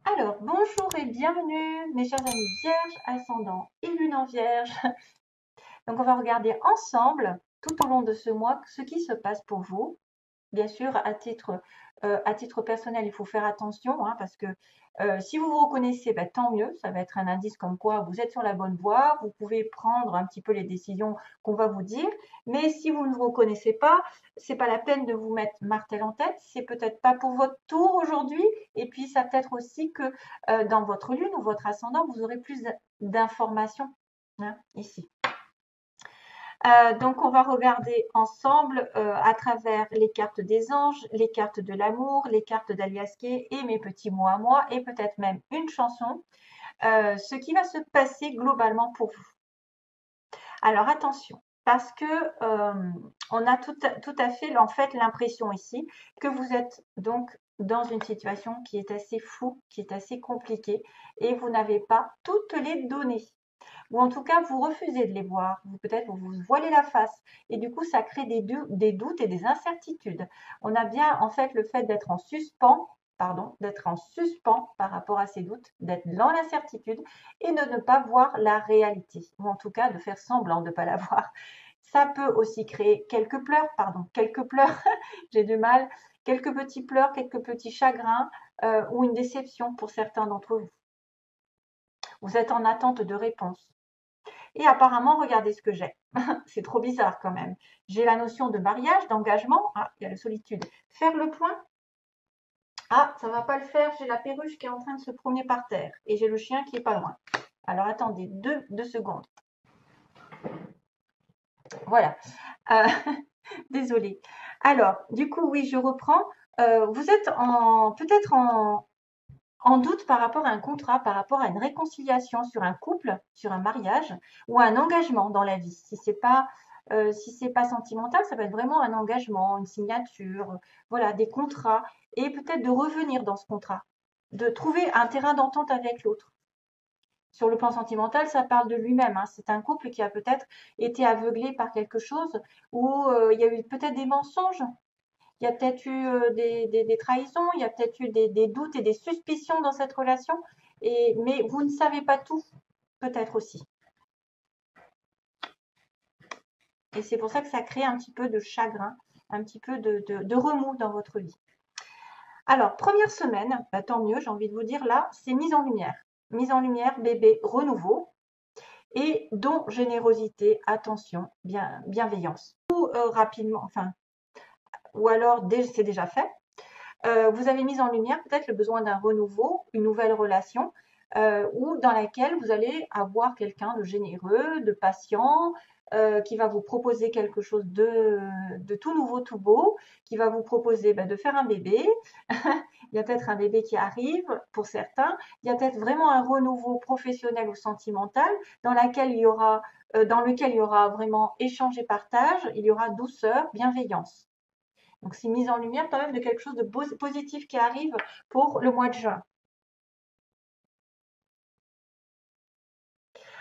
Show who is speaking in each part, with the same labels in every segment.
Speaker 1: Alors, bonjour et bienvenue, mes chers amis vierges, ascendant et lune en vierge. Donc, on va regarder ensemble, tout au long de ce mois, ce qui se passe pour vous. Bien sûr, à titre personnel, il faut faire attention, hein, parce que si vous vous reconnaissez, bah, tant mieux, ça va être un indice comme quoi vous êtes sur la bonne voie, vous pouvez prendre un petit peu les décisions qu'on va vous dire. Mais si vous ne vous reconnaissez pas, c'est pas la peine de vous mettre martel en tête, c'est peut-être pas pour votre tour aujourd'hui. Et puis, ça peut être aussi que dans votre lune ou votre ascendant, vous aurez plus d'informations, hein, ici. Donc, on va regarder ensemble à travers les cartes des anges, les cartes de l'amour, les cartes d'Aliasqué et mes petits mots à moi, et peut-être même une chanson, ce qui va se passer globalement pour vous. Alors, attention, parce que on a tout à fait en fait l'impression ici que vous êtes donc dans une situation qui est assez floue, qui est assez compliquée, et vous n'avez pas toutes les données ou en tout cas vous refusez de les voir, peut-être vous vous voilez la face et du coup ça crée des doutes et des incertitudes. On a bien en fait le fait d'être en suspens, d'être en suspens par rapport à ces doutes, d'être dans l'incertitude et de ne pas voir la réalité, ou en tout cas de faire semblant de ne pas la voir. Ça peut aussi créer quelques pleurs, j'ai du mal, quelques petits pleurs, quelques petits chagrins ou une déception pour certains d'entre vous. Vous êtes en attente de réponses. Et apparemment, regardez ce que j'ai. C'est trop bizarre quand même. J'ai la notion de mariage, d'engagement. Ah, il y a la solitude. Faire le point. Ah, ça va pas le faire. J'ai la perruche qui est en train de se promener par terre. Et j'ai le chien qui est pas loin. Alors attendez, deux secondes. Voilà. Euh, désolée. Alors, du coup, oui, je reprends. Vous êtes peut-être en doute par rapport à un contrat, par rapport à une réconciliation sur un couple, sur un mariage ou un engagement dans la vie. Si c'est pas sentimental, ça va être vraiment un engagement, une signature, voilà, des contrats et peut-être de revenir dans ce contrat, de trouver un terrain d'entente avec l'autre. Sur le plan sentimental, ça parle de lui-même, hein. C'est un couple qui a peut-être été aveuglé par quelque chose ou il y a eu peut-être des mensonges, il y a peut-être eu des trahisons, il y a peut-être eu des doutes et des suspicions dans cette relation, mais vous ne savez pas tout, peut-être aussi. Et c'est pour ça que ça crée un petit peu de chagrin, un petit peu de remous dans votre vie. Alors, première semaine, bah, tant mieux, j'ai envie de vous dire là, c'est mise en lumière. Mise en lumière, bébé, renouveau, et don, générosité, attention, bienveillance. Ou rapidement, enfin, ou alors c'est déjà fait. Vous avez mis en lumière peut-être le besoin d'un renouveau, une nouvelle relation, ou dans laquelle vous allez avoir quelqu'un de généreux, de patient, qui va vous proposer quelque chose de tout nouveau, tout beau, qui va vous proposer de faire un bébé. Il y a peut-être un bébé qui arrive pour certains. Il y a peut-être vraiment un renouveau professionnel ou sentimental dans lequel il y aura vraiment échange et partage, il y aura douceur, bienveillance. Donc, c'est mise en lumière quand même de quelque chose de positif qui arrive pour le mois de juin.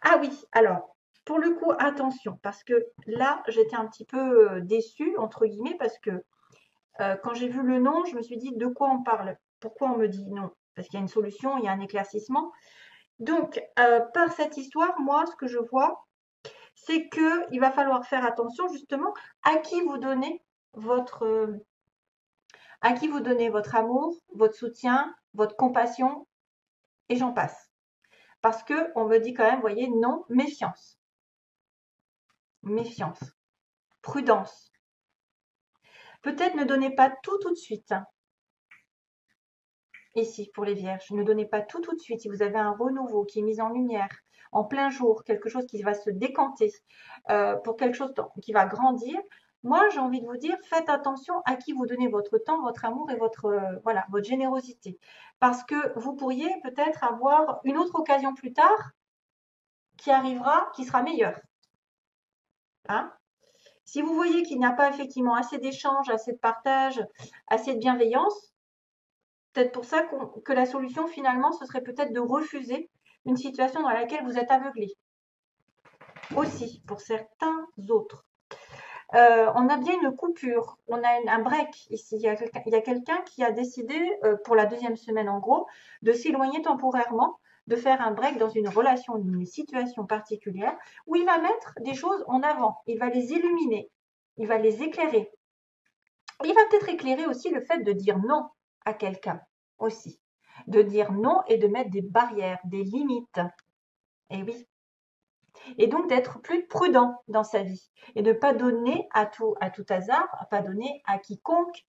Speaker 1: Ah oui, alors, pour le coup, attention, parce que là, j'étais un petit peu déçue, entre guillemets, parce que quand j'ai vu le nom, je me suis dit de quoi on parle? Pourquoi on me dit non? Parce qu'il y a une solution, il y a un éclaircissement. Donc, par cette histoire, moi, ce que je vois, c'est qu'il va falloir faire attention justement à qui vous donnez votre, à qui vous donnez votre amour, votre soutien, votre compassion, et j'en passe. Parce que on me dit quand même, vous voyez, non, méfiance, méfiance, prudence. Peut-être ne donnez pas tout de suite. Ici, pour les vierges, ne donnez pas tout de suite. Si vous avez un renouveau qui est mis en lumière, en plein jour, quelque chose qui va se décanter, pour quelque chose qui va grandir, moi, j'ai envie de vous dire, faites attention à qui vous donnez votre temps, votre amour et voilà, votre générosité. Parce que vous pourriez peut-être avoir une autre occasion plus tard qui arrivera, qui sera meilleure. Hein? Si vous voyez qu'il n'y a pas effectivement assez d'échanges, assez de partage, assez de bienveillance, peut-être pour ça que la solution finalement, ce serait peut-être de refuser une situation dans laquelle vous êtes aveuglé. Aussi, pour certains autres. On a bien une coupure, on a un break ici. Il y a quelqu'un qui a décidé, pour la deuxième semaine en gros, de s'éloigner temporairement, de faire un break dans une relation, une situation particulière, où il va mettre des choses en avant, il va les illuminer, il va les éclairer. Il va peut-être éclairer aussi le fait de dire non à quelqu'un aussi, de dire non et de mettre des barrières, des limites. Et oui, et donc d'être plus prudent dans sa vie et de ne pas donner à tout hasard, pas donner à quiconque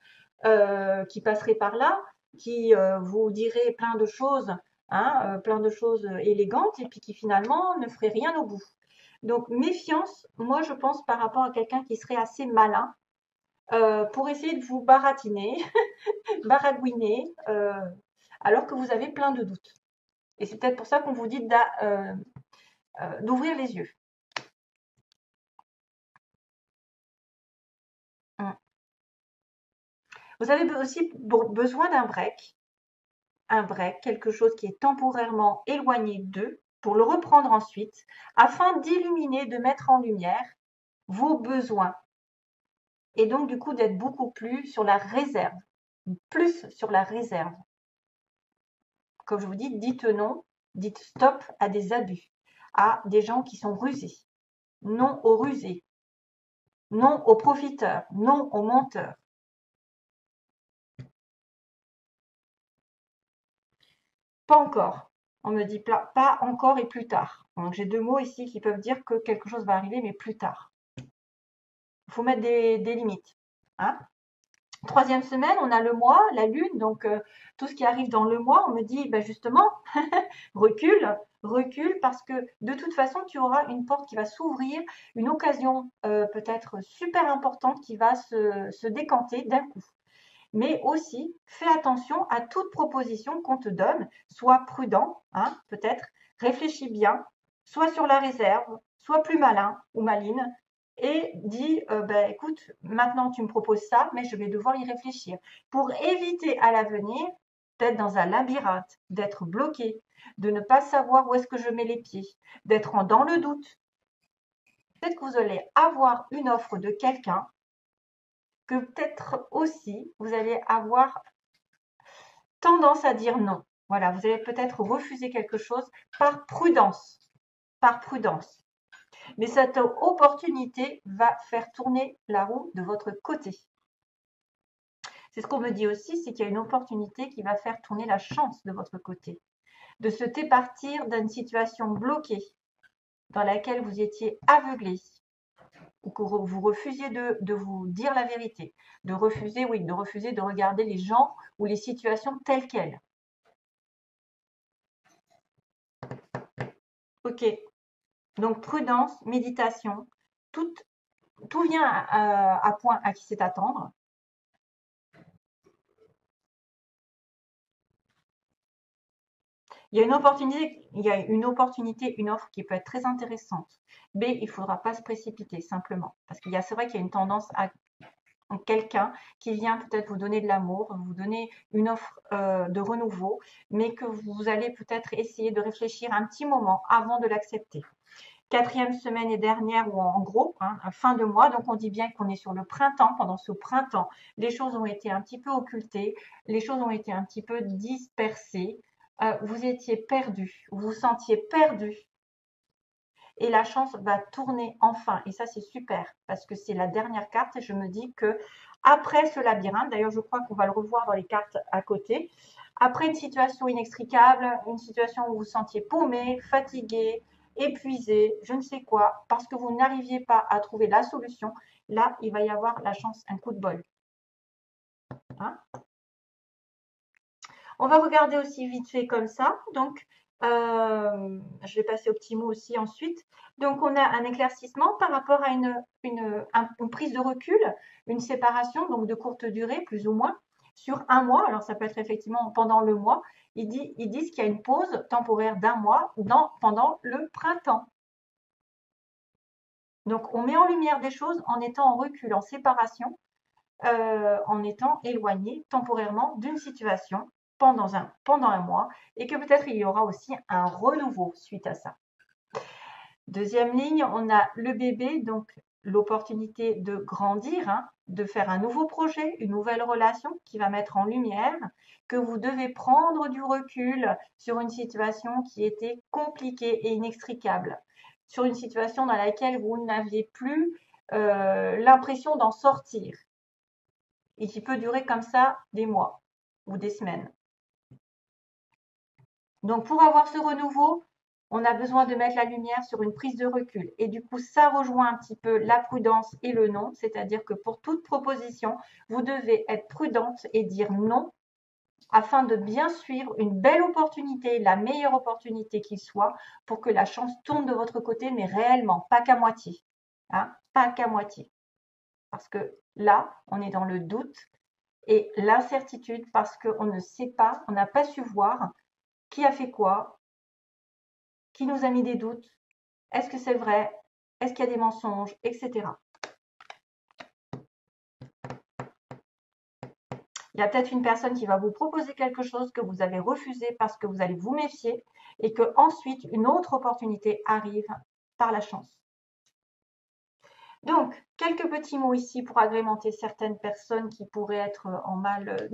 Speaker 1: qui passerait par là, qui vous dirait plein de choses, hein, plein de choses élégantes et puis qui finalement ne ferait rien au bout. Donc méfiance, moi je pense par rapport à quelqu'un qui serait assez malin pour essayer de vous baratiner, baragouiner, alors que vous avez plein de doutes. Et c'est peut-être pour ça qu'on vous dit d'ouvrir les yeux. Mmh. Vous avez aussi besoin d'un break, quelque chose qui est temporairement éloigné d'eux, pour le reprendre ensuite, afin d'illuminer, de mettre en lumière vos besoins. Et donc, du coup, d'être beaucoup plus sur la réserve. Plus sur la réserve. Comme je vous dis, dites non, dites stop à des abus, à des gens qui sont rusés. Non aux rusés. Non aux profiteurs. Non aux menteurs. Pas encore. On me dit pas encore et plus tard. Donc j'ai deux mots ici qui peuvent dire que quelque chose va arriver, mais plus tard. Il faut mettre des limites. Hein. Troisième semaine, on a le mois, la lune, donc tout ce qui arrive dans le mois, on me dit ben justement, recule, parce que de toute façon, tu auras une porte qui va s'ouvrir, une occasion peut-être super importante qui va se décanter d'un coup. Mais aussi, fais attention à toute proposition qu'on te donne, sois prudent, hein, peut-être, réfléchis bien, sois sur la réserve, sois plus malin ou maline, et dis, ben, écoute, maintenant tu me proposes ça, mais je vais devoir y réfléchir. Pour éviter à l'avenir d'être dans un labyrinthe, d'être bloqué, de ne pas savoir où est-ce que je mets les pieds, d'être dans le doute. Peut-être que vous allez avoir une offre de quelqu'un que peut-être aussi vous allez avoir tendance à dire non. Voilà, vous allez peut-être refuser quelque chose par prudence. Par prudence. Mais cette opportunité va faire tourner la roue de votre côté. C'est ce qu'on me dit aussi, c'est qu'il y a une opportunité qui va faire tourner la chance de votre côté. De se départir d'une situation bloquée dans laquelle vous étiez aveuglé ou que vous refusiez de vous dire la vérité, de refuser de regarder les gens ou les situations telles quelles. Ok, donc prudence, méditation, tout vient à point à qui sait attendre. Il y a une opportunité, une offre qui peut être très intéressante. Mais il ne faudra pas se précipiter simplement. Parce c'est vrai qu'il y a une tendance à quelqu'un qui vient peut-être vous donner de l'amour, vous donner une offre de renouveau, mais que vous allez peut-être essayer de réfléchir un petit moment avant de l'accepter. Quatrième semaine et dernière, ou en gros, hein, fin de mois, donc on dit bien qu'on est sur le printemps. Pendant ce printemps, les choses ont été un petit peu occultées, les choses ont été un petit peu dispersées, vous étiez perdu, vous vous sentiez perdu, et la chance va tourner enfin, et ça c'est super, parce que c'est la dernière carte, et je me dis que après ce labyrinthe, d'ailleurs je crois qu'on va le revoir dans les cartes à côté, après une situation inextricable, une situation où vous vous sentiez paumé, fatigué, épuisé, je ne sais quoi, parce que vous n'arriviez pas à trouver la solution, là il va y avoir la chance, un coup de bol. Hein. On va regarder aussi vite fait comme ça. Donc, je vais passer au petit mot aussi ensuite. Donc, on a un éclaircissement par rapport à une prise de recul, une séparation, donc de courte durée, plus ou moins, sur un mois. Alors, ça peut être effectivement pendant le mois. Ils disent qu'il y a une pause temporaire d'un mois pendant le printemps. Donc, on met en lumière des choses en étant en recul, en séparation, en étant éloigné temporairement d'une situation pendant un mois, et que peut-être il y aura aussi un renouveau suite à ça. Deuxième ligne, on a le bébé, donc l'opportunité de grandir, hein, de faire un nouveau projet, une nouvelle relation qui va mettre en lumière que vous devez prendre du recul sur une situation qui était compliquée et inextricable, sur une situation dans laquelle vous n'aviez plus l'impression d'en sortir et qui peut durer comme ça des mois ou des semaines. Donc, pour avoir ce renouveau, on a besoin de mettre la lumière sur une prise de recul. Et du coup, ça rejoint un petit peu la prudence et le non, c'est-à-dire que pour toute proposition, vous devez être prudente et dire non afin de bien suivre une belle opportunité, la meilleure opportunité qu'il soit, pour que la chance tourne de votre côté, mais réellement, pas qu'à moitié. Hein, pas qu'à moitié. Parce que là, on est dans le doute et l'incertitude parce qu'on ne sait pas, on n'a pas su voir qui a fait quoi, qui nous a mis des doutes, est-ce que c'est vrai, est-ce qu'il y a des mensonges, etc. Il y a peut-être une personne qui va vous proposer quelque chose que vous avez refusé parce que vous allez vous méfier et que ensuite une autre opportunité arrive par la chance. Donc, quelques petits mots ici pour agrémenter certaines personnes qui pourraient être en mal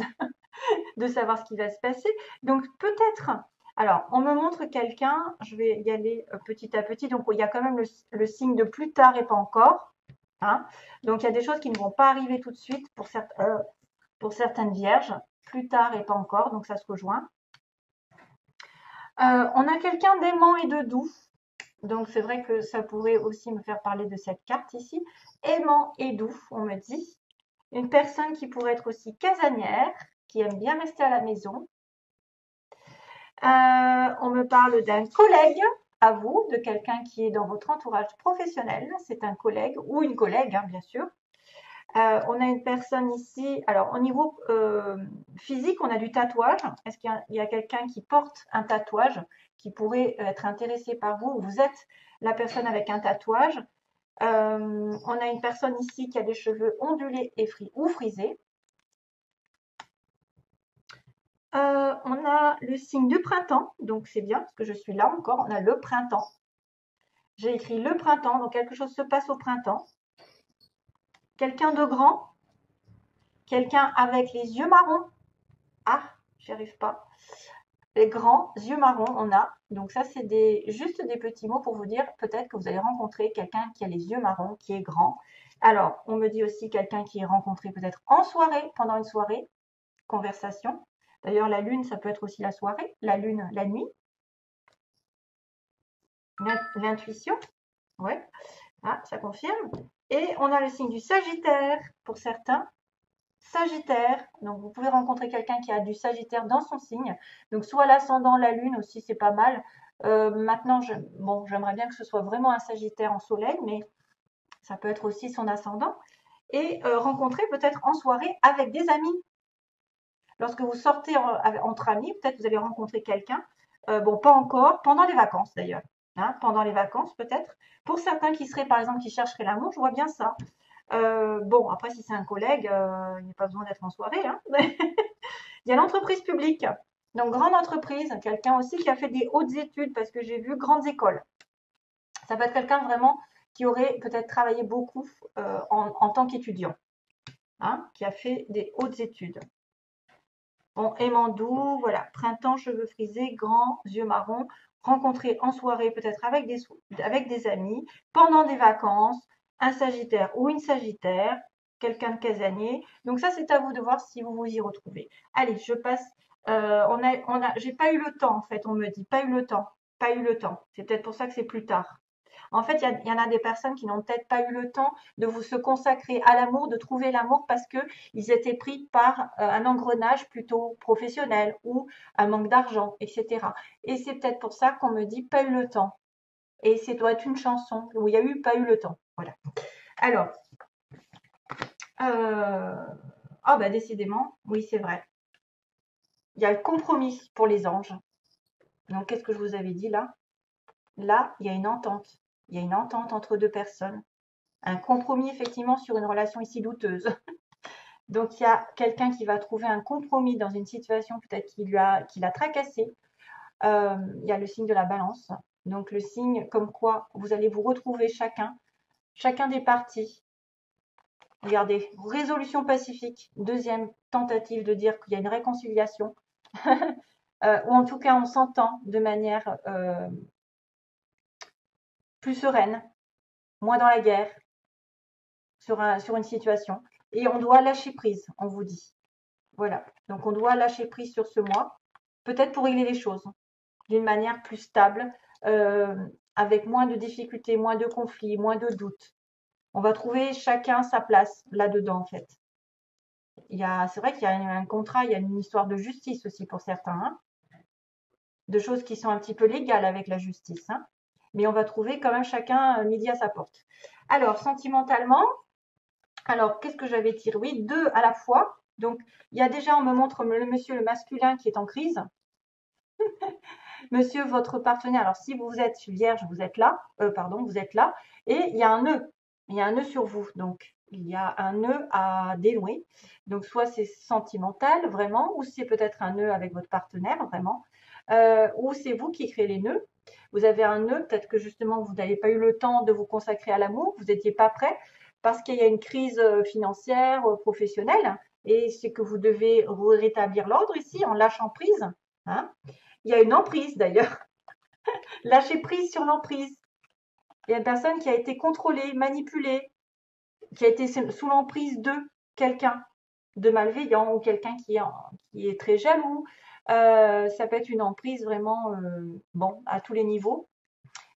Speaker 1: de savoir ce qui va se passer. Donc, peut-être, alors, on me montre quelqu'un, je vais y aller petit à petit. Donc, il y a quand même le signe de plus tard et pas encore. Hein. Donc, il y a des choses qui ne vont pas arriver tout de suite pour certaines vierges, plus tard et pas encore, donc ça se rejoint. On a quelqu'un d'aimant et de doux. Donc, c'est vrai que ça pourrait aussi me faire parler de cette carte ici. Aimant et doux, on me dit. Une personne qui pourrait être aussi casanière, qui aime bien rester à la maison. On me parle d'un collègue à vous, de quelqu'un qui est dans votre entourage professionnel. C'est un collègue ou une collègue, hein, bien sûr. On a une personne ici, alors au niveau physique, on a du tatouage. Est-ce qu'il y a quelqu'un qui porte un tatouage qui pourrait être intéressé par vous? Vous êtes la personne avec un tatouage. On a une personne ici qui a des cheveux ondulés et ou frisés. On a le signe du printemps, donc c'est bien parce que je suis là encore. On a le printemps. J'ai écrit le printemps, donc quelque chose se passe au printemps. Quelqu'un de grand, quelqu'un avec les yeux marrons. Ah, j'y arrive pas. Les grands yeux marrons, on a. Donc ça, c'est juste des petits mots pour vous dire peut-être que vous allez rencontrer quelqu'un qui a les yeux marrons, qui est grand. Alors, on me dit aussi quelqu'un qui est rencontré peut-être en soirée, pendant une soirée, conversation. D'ailleurs, la lune, ça peut être aussi la soirée, la lune, la nuit. L'intuition, ouais, ah, ça confirme. Et on a le signe du Sagittaire pour certains. Sagittaire, donc vous pouvez rencontrer quelqu'un qui a du Sagittaire dans son signe. Donc soit l'ascendant, la lune aussi, c'est pas mal. Maintenant, j'aimerais bien que ce soit vraiment un Sagittaire en soleil, mais ça peut être aussi son ascendant. Et rencontrer peut-être en soirée avec des amis. Lorsque vous sortez entre amis, peut-être vous allez rencontrer quelqu'un. Bon, pas encore, pendant les vacances d'ailleurs. Hein, pendant les vacances peut-être. Pour certains qui seraient, par exemple, qui chercheraient l'amour, je vois bien ça. Bon, après, si c'est un collègue, il n'y a pas besoin d'être en soirée. Hein. Il y a l'entreprise publique. Donc, grande entreprise, quelqu'un aussi qui a fait des hautes études, parce que j'ai vu grandes écoles. Ça peut être quelqu'un vraiment qui aurait peut-être travaillé beaucoup en tant qu'étudiant, hein, qui a fait des hautes études. Bon, aimant doux, voilà, printemps, cheveux frisés, grands, yeux marrons, rencontré en soirée, peut-être avec des amis, pendant des vacances, un Sagittaire ou une Sagittaire, quelqu'un de casanier. Donc ça, c'est à vous de voir si vous vous y retrouvez. Allez, je passe. J'ai pas eu le temps, en fait, on me dit, pas eu le temps, pas eu le temps. C'est peut-être pour ça que c'est plus tard. En fait, il y en a des personnes qui n'ont peut-être pas eu le temps de se consacrer à l'amour, de trouver l'amour parce qu'ils étaient pris par un engrenage plutôt professionnel ou un manque d'argent, etc. Et c'est peut-être pour ça qu'on me dit pas eu le temps. Et c'est doit être une chanson où il y a eu pas eu le temps. Voilà. Alors, ah bah décidément, oui c'est vrai. Il y a le compromis pour les anges. Donc qu'est-ce que je vous avais dit là? Là, il y a une entente. Il y a une entente entre deux personnes. Un compromis effectivement sur une relation ici douteuse. Donc il y a quelqu'un qui va trouver un compromis dans une situation peut-être qui l'a tracassé. Il y a le signe de la balance. Donc le signe comme quoi vous allez vous retrouver chacun chacun des partis. Regardez, résolution pacifique, deuxième tentative de dire qu'il y a une réconciliation, ou en tout cas on s'entend de manière plus sereine, moins dans la guerre, sur une situation. Et on doit lâcher prise, on vous dit. Voilà, donc on doit lâcher prise sur ce mois, peut-être pour régler les choses d'une manière plus stable, avec moins de difficultés, moins de conflits, moins de doutes. On va trouver chacun sa place là-dedans, en fait. C'est vrai qu'il y a un contrat, il y a une histoire de justice aussi pour certains, hein, de choses qui sont un petit peu légales avec la justice, hein, mais on va trouver quand même chacun midi à sa porte. Alors, sentimentalement, alors qu'est-ce que j'avais tiré? Oui, deux à la fois. Donc, il y a déjà, on me montre le monsieur, le masculin qui est en crise. Monsieur, votre partenaire, alors si vous êtes vierge, vous êtes là, vous êtes là, et il y a un nœud, il y a un nœud sur vous, donc il y a un nœud à dénouer. Donc soit c'est sentimental vraiment, ou c'est peut-être un nœud avec votre partenaire vraiment, ou c'est vous qui créez les nœuds. Vous avez un nœud, peut-être que justement vous n'avez pas eu le temps de vous consacrer à l'amour, vous n'étiez pas prêt, parce qu'il y a une crise financière, professionnelle, et c'est que vous devez rétablir l'ordre ici en lâchant prise, hein. Il y a une emprise d'ailleurs. Lâcher prise sur l'emprise. Il y a une personne qui a été contrôlée, manipulée, qui a été sous l'emprise de quelqu'un de malveillant ou quelqu'un qui est très jaloux. Ça peut être une emprise vraiment, bon, à tous les niveaux,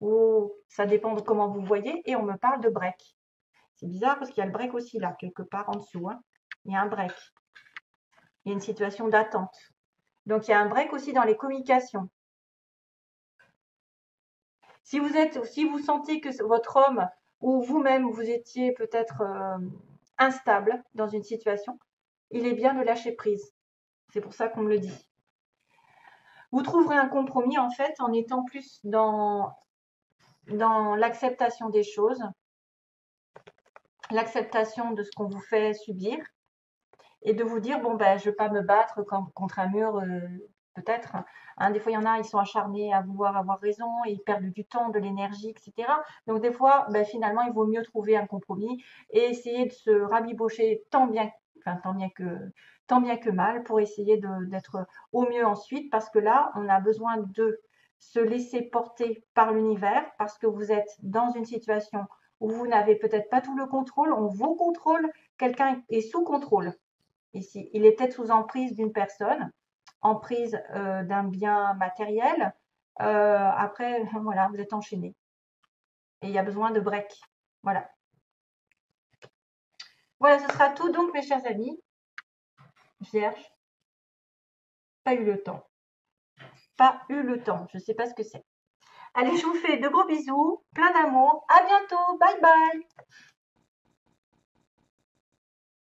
Speaker 1: ou ça dépend de comment vous voyez. Et on me parle de break. C'est bizarre parce qu'il y a le break aussi là, quelque part en dessous, hein. Il y a un break. Il y a une situation d'attente. Donc il y a un break aussi dans les communications. Si vous sentez que votre homme ou vous-même, vous étiez peut-être instable dans une situation, il est bien de lâcher prise. C'est pour ça qu'on me le dit. Vous trouverez un compromis en fait en étant plus dans l'acceptation des choses, l'acceptation de ce qu'on vous fait subir et de vous dire, bon, ben, je ne vais pas me battre contre un mur, peut-être. Hein, des fois, il y en a, ils sont acharnés à vouloir avoir raison, ils perdent du temps, de l'énergie, etc. Donc, des fois, ben, finalement, il vaut mieux trouver un compromis et essayer de se rabibocher tant bien que mal pour essayer d'être au mieux ensuite, parce que là, on a besoin de se laisser porter par l'univers, parce que vous êtes dans une situation où vous n'avez peut-être pas tout le contrôle, on vous contrôle, quelqu'un est sous contrôle. Ici, il est peut-être sous emprise d'une personne, emprise d'un bien matériel. Après, voilà, vous êtes enchaîné. Et il y a besoin de break. Voilà. Voilà, ce sera tout donc, mes chers amis. Vierge, pas eu le temps. Pas eu le temps. Je ne sais pas ce que c'est. Allez, je vous fais de gros bisous, plein d'amour. À bientôt. Bye bye.